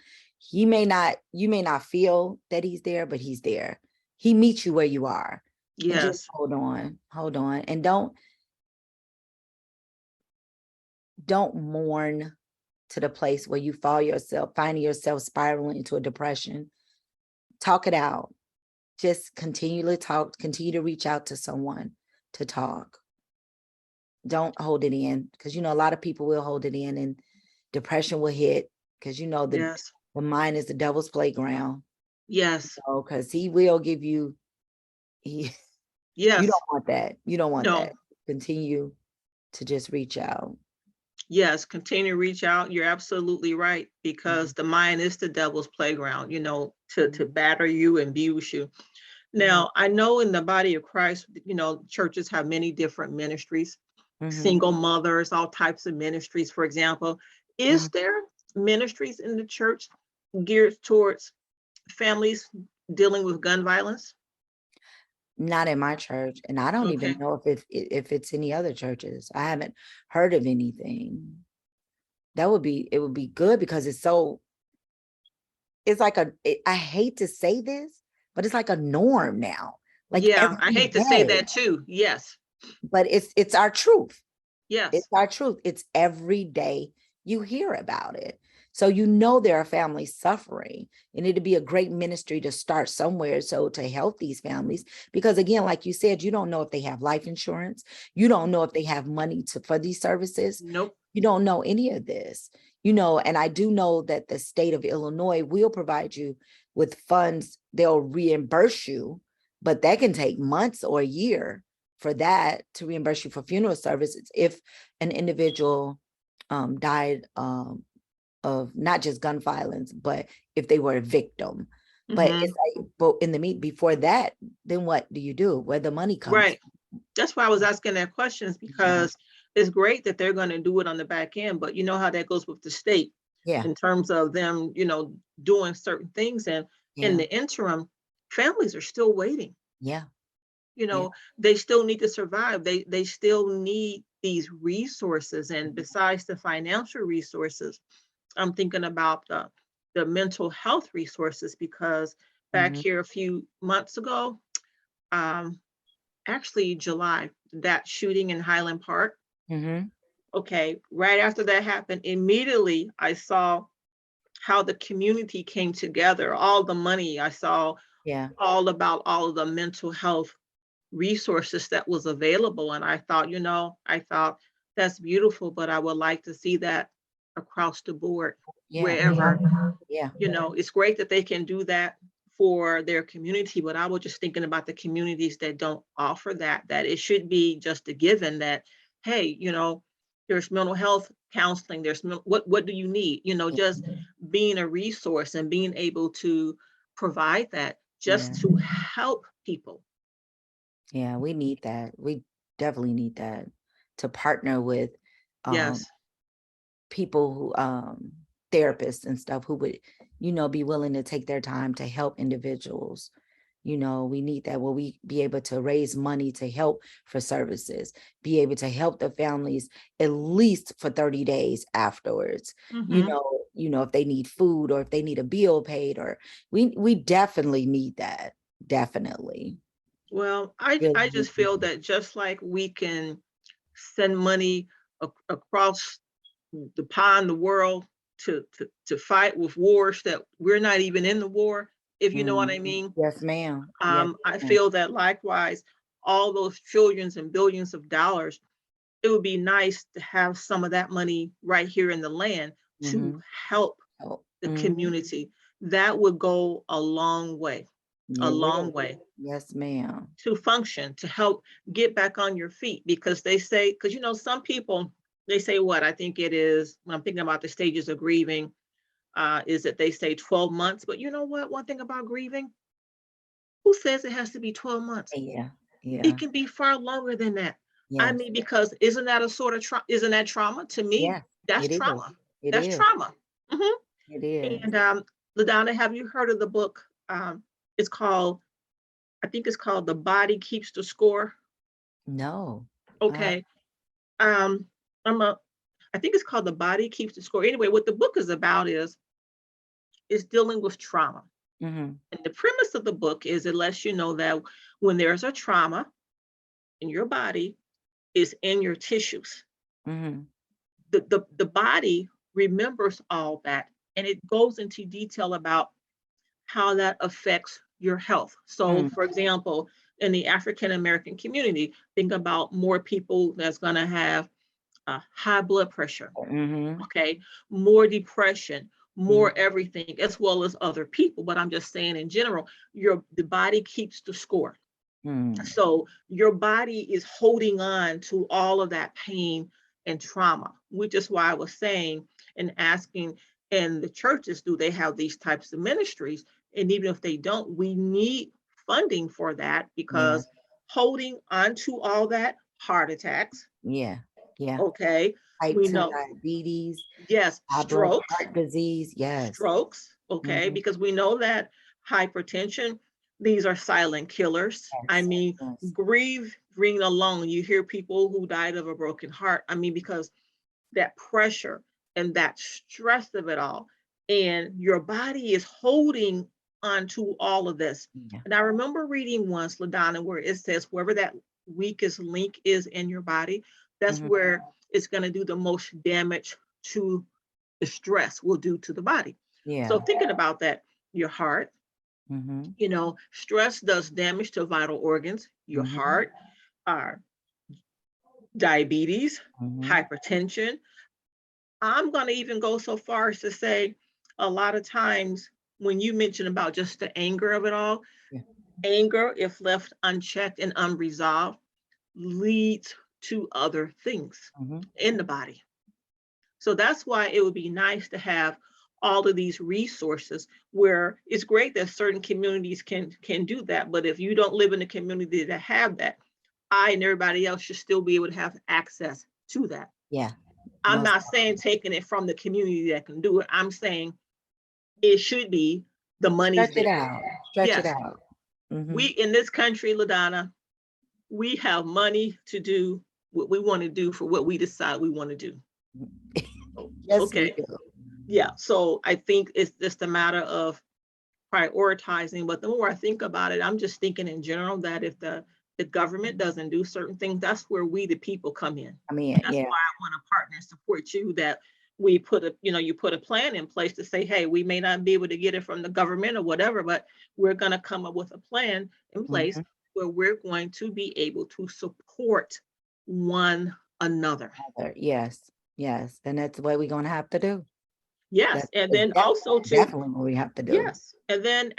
You may not feel that he's there, but he's there. He meets you where you are. And just Yes. hold on. And don't mourn to the place where you finding yourself spiraling into a depression. Talk it out. Just continually talk, continue to reach out to someone to talk. Don't hold it in, because a lot of people will hold it in and depression will hit, because Yes. the mind is the devil's playground. Yes. Because he will give you, you Yes. don't want that. You don't want No. that. Continue to just reach out. Yes, continue to reach out. You're absolutely right, because the mind is the devil's playground, to batter you and abuse you. Now, I know in the body of Christ, churches have many different ministries, Mhm. single mothers, all types of ministries, for example. Is Mhm. there ministries in the church geared towards families dealing with gun violence? Not in my church, and I don't even Okay. know if it's any other churches. I haven't heard of anything. It would be good, because it's like I hate to say this, but it's like a norm now. Like Yeah, I every hate to say day, that too. Yes. but it's our truth. It's Yes. our truth. It's every day you hear about it. So there are families suffering, and it'd be a great ministry to start somewhere, so to help these families, because again, like you said, you don't know if they have life insurance. You don't know if they have money for these services. Nope. You don't know any of this, and I do know that the state of Illinois will provide you with funds. They'll reimburse you, but that can take months or a year for that to reimburse you for funeral services if an individual died of not just gun violence, but if they were a victim. But Hmm. it's like, but before that, then what do you do? Where the money comes Right. That's why I was asking that questions, from? because it's great that they're going to do it on the back end, but you know how that goes with the state Yeah, in terms of them, doing certain things. And in yeah, the interim, families are still waiting. yeah, You yeah. know, they still need to survive. They still need these resources. And besides the financial resources, I'm thinking about the mental health resources, because back Mm-hmm, here a few months ago, um, actually July, that shooting in Highland Park. mm-hmm, Okay, right after that happened, immediately I saw how the community came together, all the money. I saw yeah, all about all of the mental health resources that was available. And I thought that's beautiful, but I would like to see that across the board, yeah, wherever, yeah, it's great that they can do that for their community, but I was just thinking about the communities that don't offer that, that it should be just a given that, hey, there's mental health counseling, what do you need? yeah, Just being a resource and being able to provide that just yeah, to help people. yeah. We need that. We definitely need that, to partner with um Yes. people who therapists and stuff who would be willing to take their time to help individuals. We need that, where we be able to raise money to help for services, be able to help the families at least for 30 days afterwards. Hmm. If they need food, or if they need a bill paid, or we definitely need that. Definitely. Well, I Really. just feel that just like we can send money across the pond, the world, to fight with wars that we're not even in the war, if you know what I Mhm. mean. Yes, ma'am. Yes, I ma'am. feel that likewise, all those trillions and billions of dollars, it would be nice to have some of that money right here in the land to Mhm. help Oh, the mhm. community. That would go a long way, a It long will. way Yes, ma'am. to function, to help get back on your feet. Because they say, because some people, they say what I think it is, when I'm thinking about the stages of grieving, is that they say 12 months. But you know what? One thing about grieving, who says it has to be 12 months? Yeah. It Yeah. can be far longer than that. I Yes. mean, because isn't that a sort of isn't that trauma to me? Yeah. That's It is. trauma. It That's is. trauma. Hmm. It is. And LaDonna, have you heard of the book? It's called I think it's called The Body Keeps the Score. No. Okay. Um, I'm a, I think it's called The Body Keeps the Score. Anyway, what the book is about is dealing with trauma. Mm-hmm. And the premise of the book is it lets you know that when there's a trauma in your body, is in your tissues. Mm-hmm. The body remembers all that, and it goes into detail about how that affects your health. So, Mm-hmm. for example, in the African American community, think about more people that's going to have high blood pressure, Mm-hmm. okay, more depression, more everything, as well as other people. But I'm just saying in general, the body keeps the score. Mm-hmm. So your body is holding on to all of that pain and trauma, which is why I was saying and asking, and the churches, do they have these types of ministries? And even if they don't, we need funding for that, Yeah. because holding on to all that, heart attacks, Yeah. Yeah. okay, Type we 2 know, diabetes, yes, high blood, strokes, heart disease. Yes. okay, Mm-hmm. because we know that hypertension, these are silent killers. I Yes. mean, Yes. grieving alone, you hear people who died of a broken heart. I mean, because that pressure and that stress of it all, and your body is holding on to all of this. Yeah. And I remember reading once, LaDonna, where it says, wherever that weakest link is in your body, that's Mm-hmm. where it's going to do the most damage to the stress will do to the body. So Yeah. thinking about that, your heart, Mm-hmm. stress does damage to vital organs, your Mm-hmm. heart, diabetes, Mm-hmm. hypertension. I'm going to even go so far as to say a lot of times when you mention about just the anger of it all, Yeah. anger, if left unchecked and unresolved, leads to other things Mm-hmm. in the body. So that's why it would be nice to have all of these resources, where it's great that certain communities can do that. But if you don't live in a community that have that, I and everybody else should still be able to have access to that. Yeah. I'm Most not saying taking it from the community that can do it. I'm saying it should be, the money's stretch it there. out. Stretch it Yes, out. Mm-hmm. we in this country, LaDonna, we have money to do what we want to do for what we decide we want to do. Yes, we Okay. do. Yeah. So I think it's just a matter of prioritizing. But the more I think about it, I'm just thinking in general that if the government doesn't do certain things, that's where we the people come in. I mean, And that's yeah. why I want to partner and support you, that we put you put a plan in place to say, hey, we may not be able to get it from the government or whatever, but we're going to come up with a plan in place Mm-hmm. where we're going to be able to support one another. Yes. Yes. And that's what we're gonna have to do. Yes. That's And then also to, definitely what we have to do. yes. And then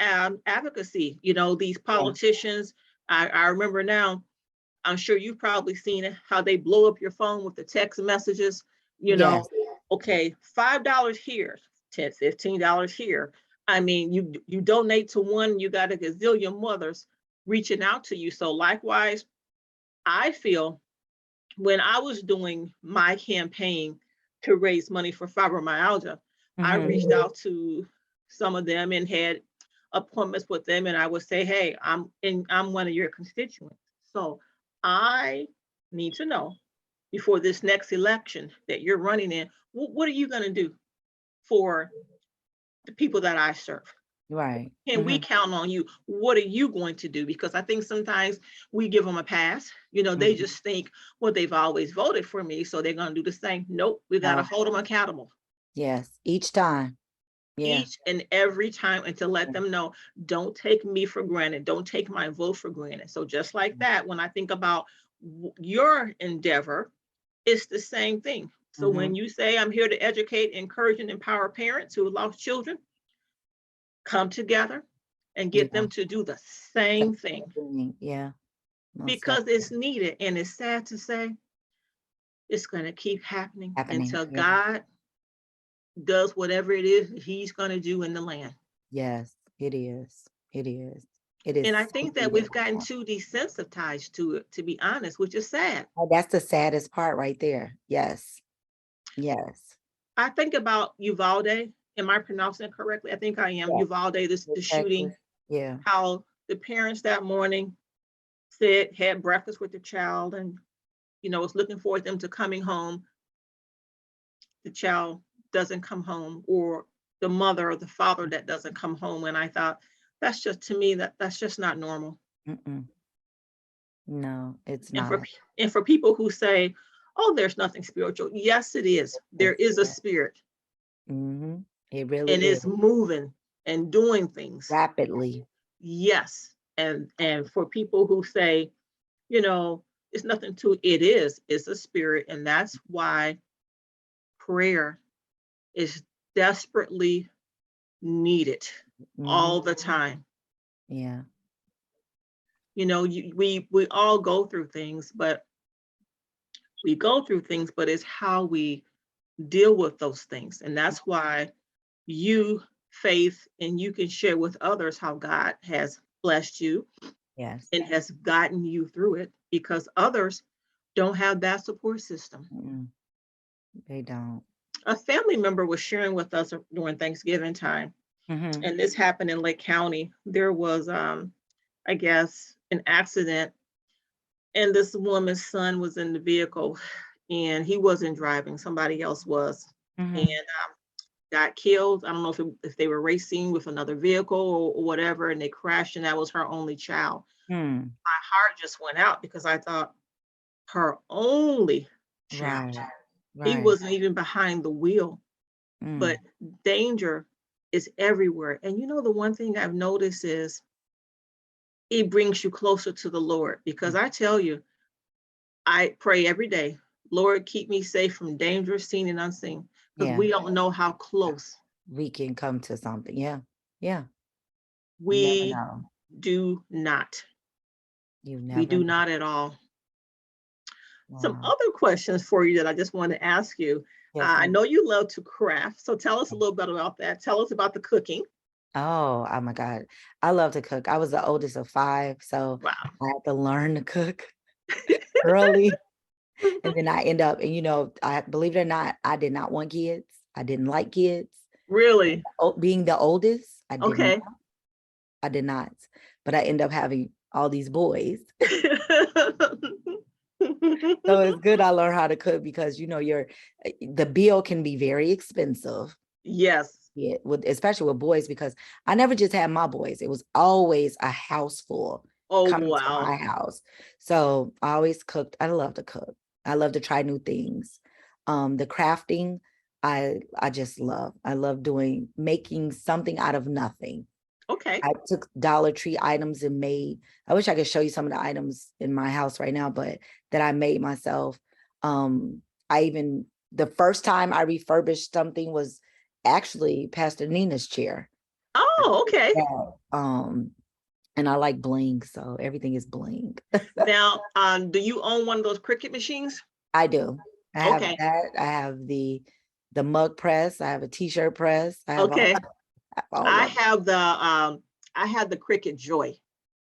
advocacy, these Yeah. politicians, I remember now, I'm sure you've probably seen it, how they blow up your phone with the text messages, you know, Yes. okay, $5 here, $10, $15 here. I mean, you donate to one, you got a gazillion mothers reaching out to you. So likewise, I feel when I was doing my campaign to raise money for fibromyalgia, I Mm-hmm. reached out to some of them and had appointments with them, and I would say, "Hey, I'm one of your constituents, so I need to know before this next election that you're running in, what are you going to do for the people that I serve? Right. Can we Mm-hmm. count on you? What are you going to do?" Because I think sometimes we give them a pass. They Mm-hmm. just think, well, they've always voted for me, so they're going to do the same. Nope, we got to No. hold them accountable Yes. Each time. Yeah. each and every time, and to let them know, don't take me for granted. Don't take my vote for granted. So just like that, when I think about your endeavor, it's the same thing. So Mm-hmm. when you say, I'm here to educate, encourage, and empower parents who have lost children, come together and get Yeah. them to do the same thing, Yeah. Most because it's definitely needed. And it's sad to say, it's going to keep happening happening. until Yeah. God does whatever it is he's going to do in the land. Yes, it is. It is. It is And I so think that needed. we've gotten too desensitized to it, to be honest, which is sad. Oh, that's the saddest part right there. Yes. Yes. I think about Uvalde. Am I pronouncing it correctly? I think I am. Yes. Uvalde, the Texas. shooting, Yeah. how the parents that morning had breakfast with the child and, was looking forward to them to coming home. The child doesn't come home, or the mother or the father that doesn't come home. And I thought, that's just, to me, that's just not normal. Mm-mm. No, it's And for not. and for people who say, oh, there's nothing spiritual. Yes, it is. There is a spirit, Mm-hmm. It really and is. it's moving and doing things. Rapidly. Yes. And for people who say, it's nothing to it, it's a spirit. And that's why prayer is desperately needed all the time. Yeah. We all go through things, but it's how we deal with those things. And that's why faith, and you can share with others how God has blessed you Yes. and has gotten you through it, because others don't have that support system. Mm-mm. They don't. A family member was sharing with us during Thanksgiving time, and this happened in Lake County. There was, I guess, an accident, and this woman's son was in the vehicle, and he wasn't driving, somebody else was, and got killed. I don't know if they were racing with another vehicle or whatever, and they crashed, and that was her only child. My heart just went out, because I thought, her only child. Right. He wasn't even behind the wheel, Mm. but danger is everywhere. And the one thing I've noticed is it brings you closer to the Lord, because I tell you, I pray every day, Lord, keep me safe from danger, seen and unseen, because we don't know how close we can come to something. Yeah. Yeah. we never know. do not. You We never do know. not at all. Some Wow. other questions for you that I just want to ask you. Yes, I ma'am. know you love to craft, so tell us a little bit about that. Tell us about the cooking. Oh my God. I love to cook. I was the oldest of 5, so Wow. I had to learn to cook early. And then I end up, and I believe it or not, I did not want kids. I didn't like kids. Really? Being the oldest, Okay. I did not. But I end up having all these boys. So it's good I learned how to cook, because the bill can be very expensive. Yes. Yeah, especially with boys, because I never just had my boys. It was always a house full coming to my house. So I always cooked. I love to cook. I love to try new things. The crafting, I just love. I love making something out of nothing. Okay. I took Dollar Tree items and I wish I could show you some of the items in my house right now, but that I made myself. The first time I refurbished something was actually Pastor Nina's chair. Oh, okay. And I like bling, so everything is bling. Now, do you own one of those Cricut machines? I do. I have Okay. that. I have the mug press. I have a t-shirt press. I have Okay. all I of it. have the Cricut Joy.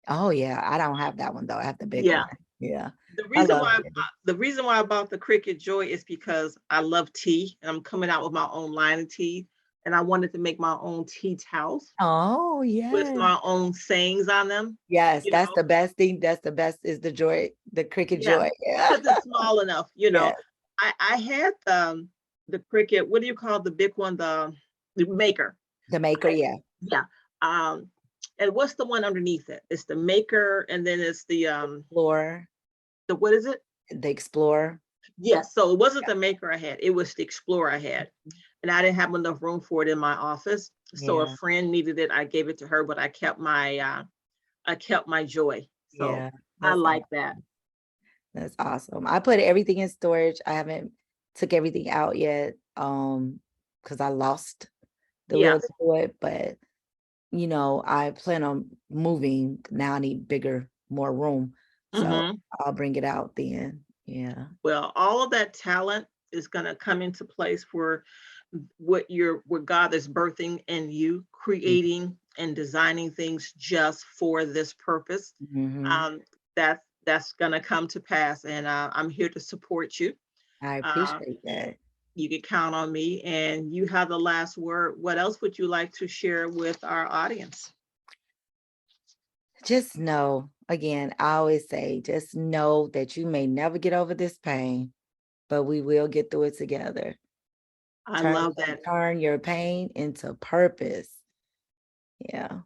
Oh yeah, I don't have that one though. I have the big one. Yeah. The reason why I bought the Cricut Joy is because I love tea, and I'm coming out with my own line of tea, and I wanted to make my own tea towels. Oh yeah. With my own sayings on them. Yes, that's the best thing. That's the best, is the Joy, the Cricut Joy. Yeah. Because it's small enough, I had the Cricut, what do you call the big one? The Maker. The Maker, yeah. Yeah. And what's the one underneath it? It's the Maker, and then it's the Explorer. what is it? The Explorer. Yes. So it wasn't the Maker I had, it was the Explorer I had. And I didn't have enough room for it in my office. So a friend needed it. I gave it to her, but I kept my Joy. So I like that. That's awesome. I put everything in storage. I haven't took everything out yet, because I lost the will to do it. But I plan on moving. Now I need more room. So I'll bring it out then. Yeah. Well, all of that talent is gonna come into place for what God is birthing in you, creating and designing things just for this purpose. That's gonna come to pass, and I'm here to support you. I appreciate that. You can count on me, and you have the last word. What else would you like to share with our audience? just know, again, I always say, just know that you may never get over this pain, but we will get through it together. I love that. Turn your pain into purpose. Yeah.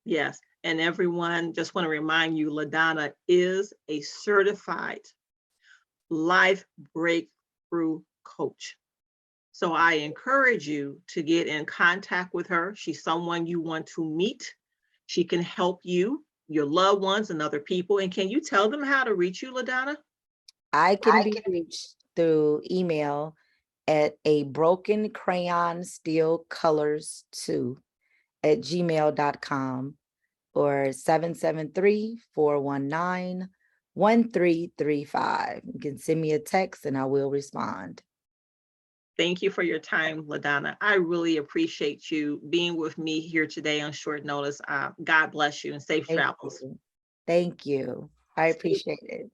Yes. And everyone, just want to remind you, LaDonna is a certified life breakthrough coach. So I encourage you to get in contact with her. She's someone you want to meet. She can help you, your loved ones, and other people. And can you tell them how to reach you, LaDonna? I can be reached through email at a broken crayon steel colors 2@gmail.com or 773-419-1335. You can send me a text and I will respond. Thank you for your time, LaDonna. I really appreciate you being with me here today on short notice. God bless you and safe travels. Thank you. I appreciate it.